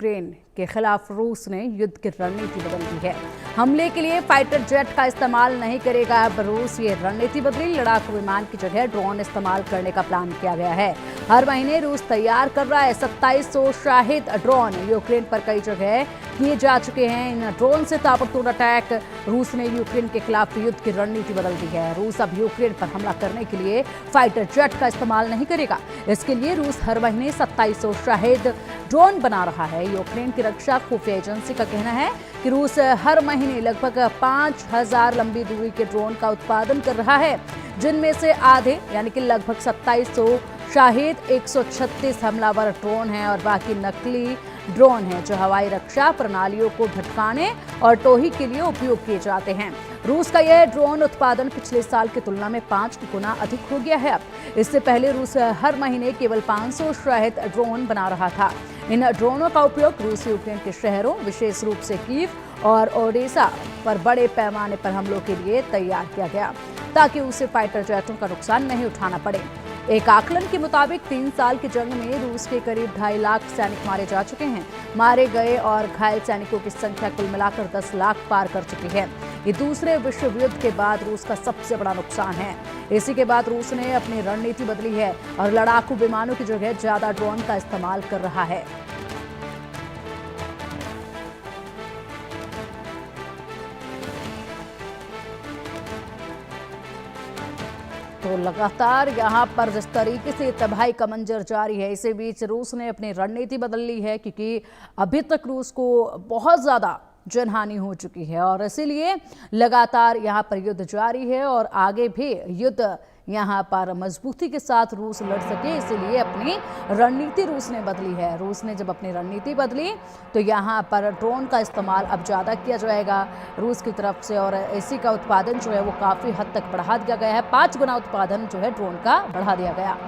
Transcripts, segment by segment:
Ukraine के खिलाफ रूस ने युद्ध की रणनीति बदल दी है। हमले के लिए फाइटर जेट का इस्तेमाल नहीं करेगा अब रूस। ये रणनीति बदली, लड़ाकू विमान की जगह ड्रोन इस्तेमाल करने का प्लान किया गया है। हर महीने रूस तैयार कर रहा है 2700 शाहिद ड्रोन। यूक्रेन पर कई जगह किए जा चुके हैं इन ड्रोन से ताबड़तोड़ अटैक। रूस ने यूक्रेन के खिलाफ युद्ध की रणनीति बदल दी है। रूस अब यूक्रेन पर हमला करने के लिए फाइटर जेट का इस्तेमाल नहीं करेगा। इसके लिए रूस हर महीने 2700 शाहिद ड्रोन बना रहा है। यूक्रेन की रक्षा खुफिया एजेंसी का कहना है कि रूस हर महीने लगभग 5000 लंबी दूरी के ड्रोन का उत्पादन कर रहा है, जिनमें से आधे यानी कि लगभग 2700 शाहिद 136 हमलावर ड्रोन हैं और बाकी नकली ड्रोन हैं जो हवाई रक्षा प्रणालियों को भटकाने और टोही के लिए उपयोग किए जाते हैं। रूस का यह ड्रोन उत्पादन पिछले साल की तुलना में 5 गुना अधिक हो गया है। अब इससे पहले रूस हर महीने केवल 500 शाहिद ड्रोन बना रहा था। इन ड्रोनों का उपयोग रूस यूक्रेन के शहरों, विशेष रूप से कीव और ओडेसा पर बड़े पैमाने पर हमलों के लिए तैयार किया गया ताकि उसे फाइटर जेटों का नुकसान नहीं उठाना पड़े। एक आकलन के मुताबिक 3 साल की जंग में रूस के करीब 2.5 लाख सैनिक मारे जा चुके हैं। मारे गए और घायल सैनिकों की संख्या कुल मिलाकर 10 लाख पार कर चुकी है। ये दूसरे विश्व युद्ध के बाद रूस का सबसे बड़ा नुकसान है। इसी के बाद रूस ने अपनी रणनीति बदली है और लड़ाकू विमानों की जगह ज्यादा ड्रोन का इस्तेमाल कर रहा है। तो लगातार यहाँ पर जिस तरीके से तबाही का मंजर जारी है, इसी बीच रूस ने अपनी रणनीति बदल ली है क्योंकि अभी तक रूस को बहुत ज़्यादा जनहानि हो चुकी है और इसीलिए लगातार यहाँ पर युद्ध जारी है और आगे भी युद्ध यहाँ पर मजबूती के साथ रूस लड़ सके, इसीलिए अपनी रणनीति रूस ने बदली है। रूस ने जब अपनी रणनीति बदली तो यहाँ पर ड्रोन का इस्तेमाल अब ज़्यादा किया जाएगा रूस की तरफ से और इसी का उत्पादन जो है वो काफ़ी हद तक बढ़ा दिया गया है। 5 गुना उत्पादन जो है ड्रोन का बढ़ा दिया गया।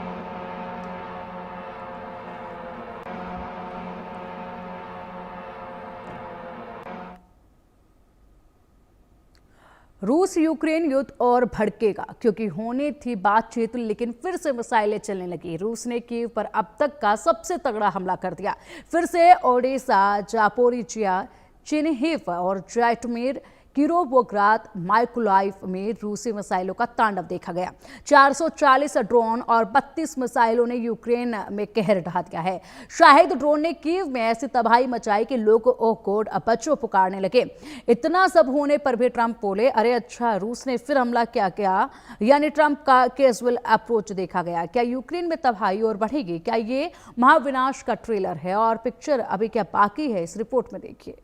रूस यूक्रेन युद्ध और भड़केगा क्योंकि होनी थी बातचीत, लेकिन फिर से मिसाइलें चलने लगी। रूस ने कीव पर अब तक का सबसे तगड़ा हमला कर दिया। फिर से ओडेसा, जापोरिजिया, चिन्हिव और जैटमीर, किरोवोग्राद, माइकोलाइव में रूसी मिसाइलों का तांडव देखा गया। 440 ड्रोन और 32 मिसाइलों ने यूक्रेन में कहर ढा दिया है। शाहिद ड्रोन ने कीव में ऐसी तबाही मचाई कि लोग ओ कोड बच्चों पुकारने लगे। इतना सब होने पर भी ट्रंप बोले, अरे अच्छा रूस ने फिर हमला क्या यानी ट्रंप का कैजुअल अप्रोच देखा गया। क्या यूक्रेन में तबाही और बढ़ेगी? क्या ये महाविनाश का ट्रेलर है और पिक्चर अभी क्या बाकी है, इस रिपोर्ट में देखिए।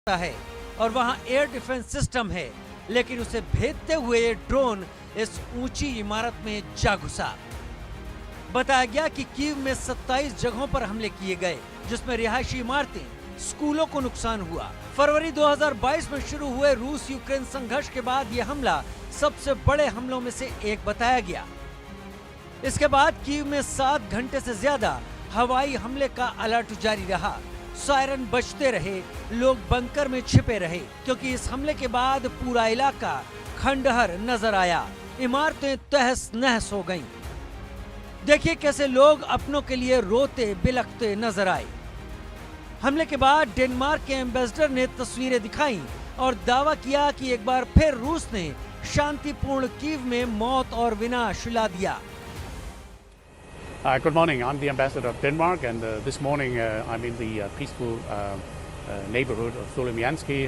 है और वहां एयर डिफेंस सिस्टम है, लेकिन उसे भेदते हुए ये ड्रोन इस ऊंची इमारत में जा घुसा। बताया गया कि कीव में 27 जगहों पर हमले किए गए, जिसमें रिहायशी इमारतें, स्कूलों को नुकसान हुआ। फरवरी 2022 में शुरू हुए रूस यूक्रेन संघर्ष के बाद यह हमला सबसे बड़े हमलों में से एक बताया गया। इसके बाद कीव में 7 घंटे से ज्यादा हवाई हमले का अलर्ट जारी रहा। सायरन बजते रहे, लोग बंकर में छिपे रहे, क्योंकि इस हमले के बाद पूरा इलाका खंडहर नजर आया। इमारतें तहस नहस हो गईं। देखिए कैसे लोग अपनों के लिए रोते बिलखते नजर आए। हमले के बाद डेनमार्क के एम्बेसडर ने तस्वीरें दिखाई और दावा किया कि एक बार फिर रूस ने शांतिपूर्ण कीव में मौत और विनाश ला दिया। Good morning. I'm the ambassador of Denmark, and this morning I'm in the peaceful neighborhood of Solomyansky.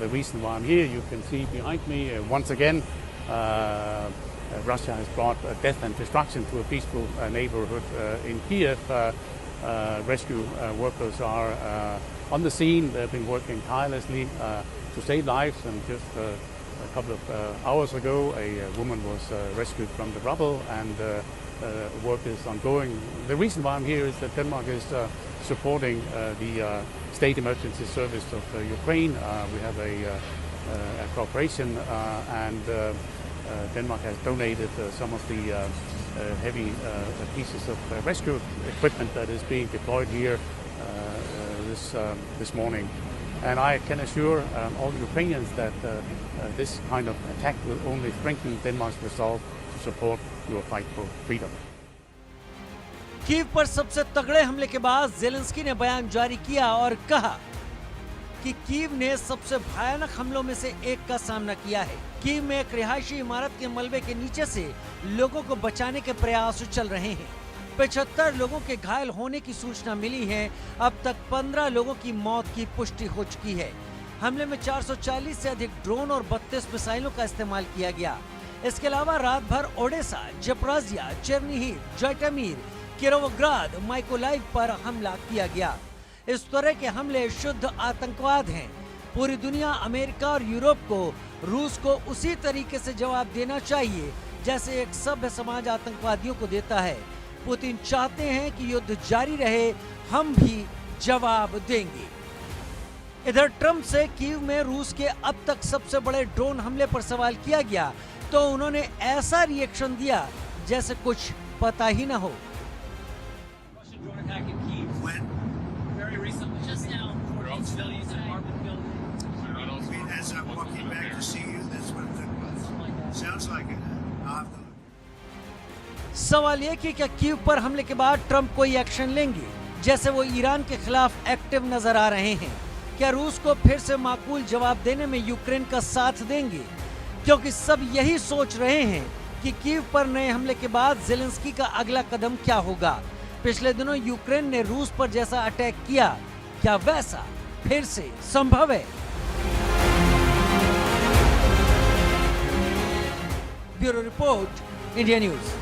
The reason why I'm here, you can see behind me, once again, Russia has brought death and destruction to a peaceful neighborhood in Kiev. Rescue workers are on the scene. They've been working tirelessly to save lives, and just a couple of hours ago, a woman was rescued from the rubble, and work is ongoing. The reason why I'm here is that Denmark is supporting the State Emergency Service of Ukraine. We have a cooperation, and Denmark has donated some of the heavy pieces of rescue equipment that is being deployed here this morning. And I can assure all Ukrainians that this kind of attack will only strengthen Denmark's resolve to support your fight for freedom. Kyiv पर सबसे तगड़े हमले के बाद Zelensky ने बयान जारी किया और कहा कि कीव ने सबसे भयानक हमलों में से एक का सामना किया है। कीव में एक रिहायशी इमारत के मलबे के नीचे से लोगों को बचाने के प्रयास चल रहे हैं। 75 लोगों के घायल होने की सूचना मिली है। अब तक 15 लोगों की मौत की पुष्टि हो चुकी है। हमले में 440 से अधिक ड्रोन और 32 मिसाइलों का इस्तेमाल किया गया। इसके अलावा रात भर ओडेसा, जपराजिया, चेरनीहिव, जैटमीर, किरोवोग्राद, माइकोलाइव पर हमला किया गया। इस तरह के हमले शुद्ध आतंकवाद हैं। पूरी दुनिया, अमेरिका और यूरोप को रूस को उसी तरीके से जवाब देना चाहिए जैसे एक सभ्य समाज आतंकवादियों को देता है। पुतिन चाहते हैं कि युद्ध जारी रहे, हम भी जवाब देंगे। इधर ट्रंप से कीव में रूस के अब तक सबसे बड़े ड्रोन हमले पर सवाल किया गया तो उन्होंने ऐसा रिएक्शन दिया जैसे कुछ पता ही न हो। सवाल ये कि क्या कीव पर हमले के बाद ट्रंप कोई एक्शन लेंगे, जैसे वो ईरान के खिलाफ एक्टिव नजर आ रहे हैं। क्या रूस को फिर से माकूल जवाब देने में यूक्रेन का साथ देंगे? क्योंकि सब यही सोच रहे हैं कि कीव पर नए हमले के बाद ज़ेलेंस्की का अगला कदम क्या होगा। पिछले दिनों यूक्रेन ने रूस पर जैसा अटैक किया, क्या वैसा फिर से संभव है? Bureau report, India news.